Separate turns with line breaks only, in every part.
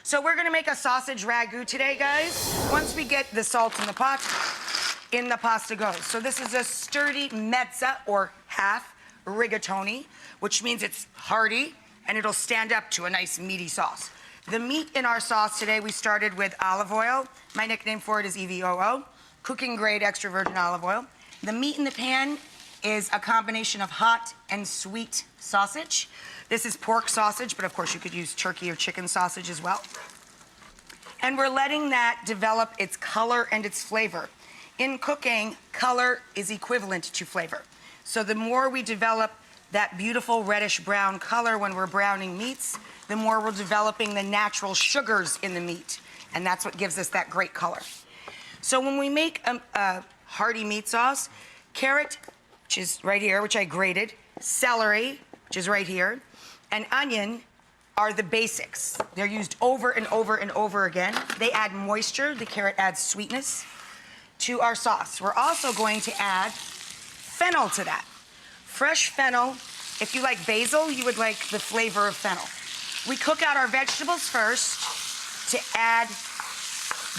So we're gonna make a sausage ragu today, guys. Once we get the salt in the pot, in the pasta goes. So this is a sturdy mezza or half rigatoni, which means it's hearty and it'll stand up to a nice meaty sauce. The meat in our sauce today, we started with olive oil. My nickname for it is EVOO, cooking grade extra virgin olive oil. The meat in the pan is a combination of hot and sweet sausage. This is pork sausage, but of course you could use turkey or chicken sausage as well. And we're letting that develop its color and its flavor. In cooking, color is equivalent to flavor. So the more we develop that beautiful reddish brown color when we're browning meats, the more we're developing the natural sugars in the meat. And that's what gives us that great color. So when we make a hearty meat sauce, carrot, which is right here, which I grated, celery, which is right here, and onion are the basics. They're used over and over and over again. They add moisture, the carrot adds sweetness to our sauce. We're also going to add fennel to that. Fresh fennel, if you like basil, you would like the flavor of fennel. We cook out our vegetables first to add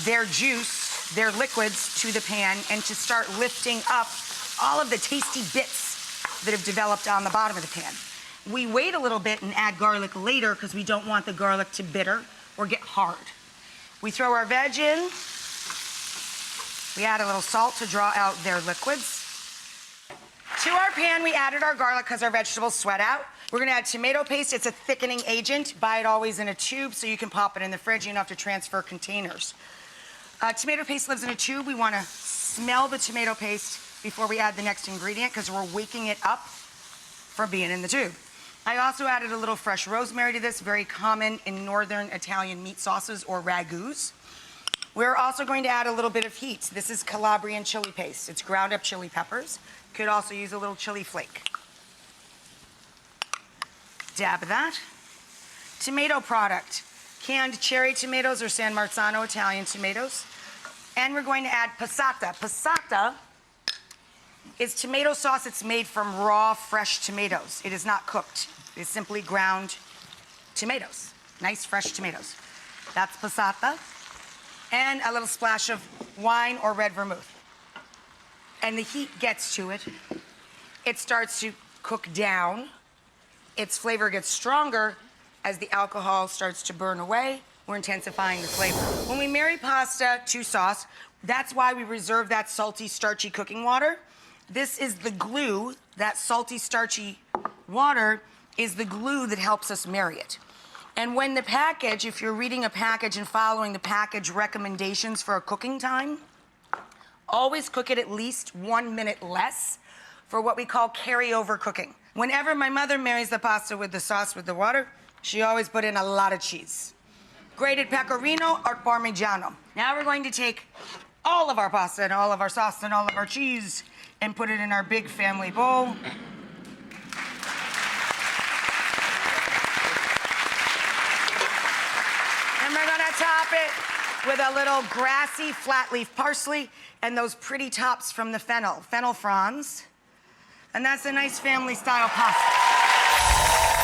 their juice, their liquids to the pan and to start lifting up all of the tasty bits that have developed on the bottom of the pan. We wait a little bit and add garlic later because we don't want the garlic to bitter or get hard. We throw our veg in. We add a little salt to draw out their liquids. To our pan, we added our garlic because our vegetables sweat out. We're gonna add tomato paste. It's a thickening agent. Buy it always in a tube so you can pop it in the fridge. You don't have to transfer containers. Tomato paste lives in a tube. We wanna smell the tomato paste before we add the next ingredient because we're waking it up from being in the tube. I also added a little fresh rosemary to this, very common in northern Italian meat sauces or ragus. We're also going to add a little bit of heat. This is Calabrian chili paste. It's ground up chili peppers. You could also use a little chili flake. Dab of that. Tomato product. Canned cherry tomatoes or San Marzano Italian tomatoes. And we're going to add passata. Passata is tomato sauce. It's made from raw, fresh tomatoes. It is not cooked. It's simply ground tomatoes. Nice, fresh tomatoes. That's passata. And a little splash of wine or red vermouth. And the heat gets to it. It starts to cook down. Its flavor gets stronger as the alcohol starts to burn away. We're intensifying the flavor. When we marry pasta to sauce, that's why we reserve that salty, starchy cooking water. This is the glue. That salty, starchy water is the glue that helps us marry it. And when the package, if you're reading a package and following the package recommendations for a cooking time, always cook it at least 1 minute less for what we call carryover cooking. Whenever my mother marries the pasta with the sauce with the water, she always put in a lot of cheese. Grated pecorino or parmigiano. Now we're going to take all of our pasta and all of our sauce and all of our cheese and put it in our big family bowl. And we're gonna top it with a little grassy flat leaf parsley and those pretty tops from the fennel fronds. And that's a nice family style pasta.